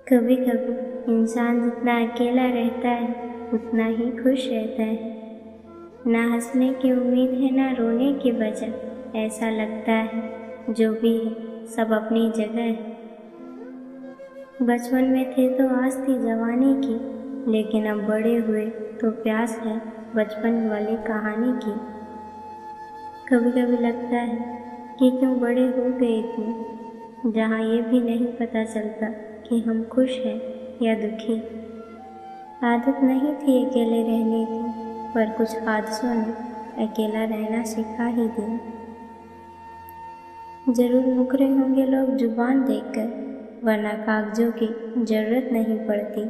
कभी कभी इंसान जितना अकेला रहता है उतना ही खुश रहता है। ना हंसने की उम्मीद है ना रोने की वजह, ऐसा लगता है जो भी है सब अपनी जगह है। बचपन में थे तो आस थी जवानी की, लेकिन अब बड़े हुए तो प्यास है बचपन वाली कहानी की। कभी कभी लगता है कि क्यों बड़े हो गए इतने, जहाँ ये भी नहीं पता चलता कि हम खुश हैं या दुखी। आदत नहीं थी अकेले रहने की, पर कुछ हादसों ने अकेला रहना सिखा ही दिया। जरूर मुकरे होंगे लोग जुबान देखकर, वरना कागजों की जरूरत नहीं पड़ती।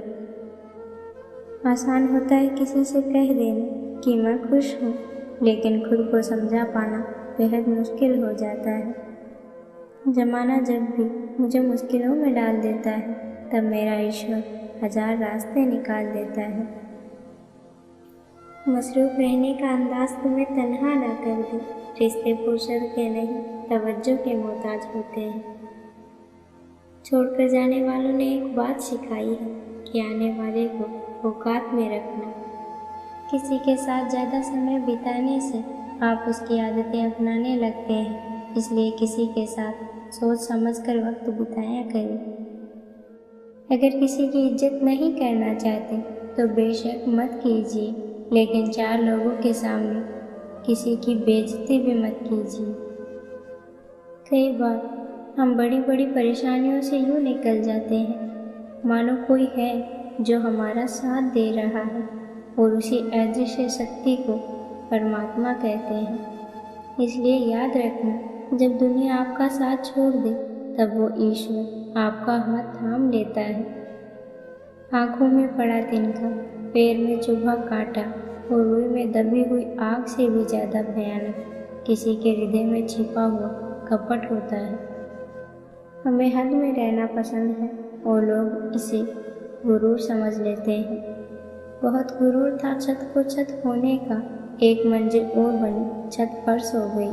आसान होता है किसी से कह देना कि मैं खुश हूँ, लेकिन खुद को समझा पाना बेहद मुश्किल हो जाता है। जमाना जब भी मुझे मुश्किलों में डाल देता है, तब मेरा ईश्वर हजार रास्ते निकाल देता है। मसरूफ रहने का अंदाज तुम्हें तन्हा ना कर दे, रिश्ते फुर्सत के नहीं तवज्जो के मोहताज होते हैं। छोड़कर जाने वालों ने एक बात सिखाई है कि आने वाले को औकात में रखना। किसी के साथ ज़्यादा समय बिताने से आप उसकी आदतें अपनाने लगते हैं, इसलिए किसी के साथ सोच समझकर वक्त बिताया करें। अगर किसी की इज्जत नहीं करना चाहते तो बेशक मत कीजिए, लेकिन चार लोगों के सामने किसी की बेइज्जती भी मत कीजिए। कई बार हम बड़ी बड़ी परेशानियों से यूँ निकल जाते हैं मानो कोई है जो हमारा साथ दे रहा है, और उसी अदृश्य शक्ति को परमात्मा कहते हैं। इसलिए याद रखना, जब दुनिया आपका साथ छोड़ दे तब वो ईश्वर आपका हाथ थाम लेता है। आँखों में पड़ा तिनका, पैर में चुभा कांटा और रूई में दबी हुई आग से भी ज़्यादा भयानक किसी के हृदय में छिपा हुआ कपट होता है। हमें हद में रहना पसंद है और लोग इसे गुरूर समझ लेते हैं। बहुत गुरूर था छत को छत होने का, एक मंजिल और बनी छत फर्श हो गई।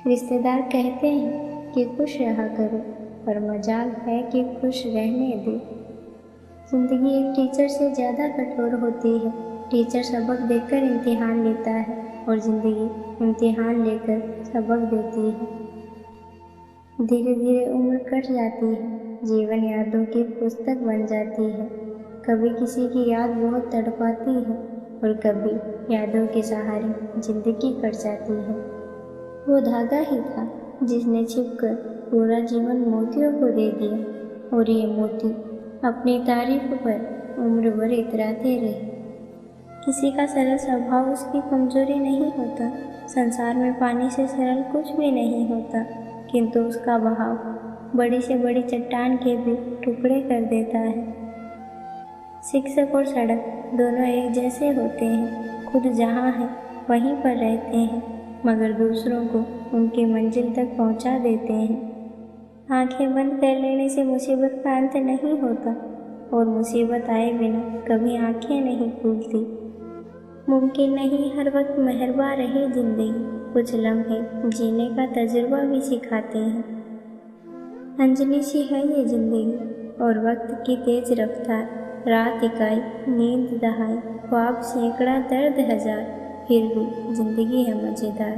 रिश्तेदार कहते हैं कि खुश रहा करो, पर मजाल है कि खुश रहने दे। जिंदगी एक टीचर से ज़्यादा कठोर होती है। टीचर सबक देकर इम्तिहान लेता है और ज़िंदगी इम्तिहान लेकर सबक देती है। धीरे धीरे उम्र कट जाती है, जीवन यादों की पुस्तक बन जाती है। कभी किसी की याद बहुत तड़पाती है और कभी यादों के सहारे जिंदगी कट जाती है। वो धागा ही था जिसने छिपकर पूरा जीवन मोतियों को दे दिया, और ये मोती अपनी तारीफ पर उम्र भर इतराते रहे। किसी का सरल स्वभाव उसकी कमजोरी नहीं होता। संसार में पानी से सरल कुछ भी नहीं होता, किंतु उसका बहाव बड़ी से बड़ी चट्टान के भी टुकड़े कर देता है। शिक्षक और सड़क दोनों एक जैसे होते हैं, खुद जहाँ है वहीं पर रहते हैं, मगर दूसरों को उनकी मंजिल तक पहुँचा देते हैं। आंखें बंद कर लेने से मुसीबत का अंत नहीं होता, और मुसीबत आए बिना कभी आंखें नहीं खुलती। मुमकिन नहीं हर वक्त मेहरबा रहे जिंदगी, कुछ लम्हे जीने का तजुर्बा भी सिखाते हैं। अंजलि सी है ये जिंदगी और वक्त की तेज रफ्तार, रात इकाई नींद दहाई, ख्वाब सैकड़ा दर्द हजार, फिर भी जिंदगी है मज़ेदार।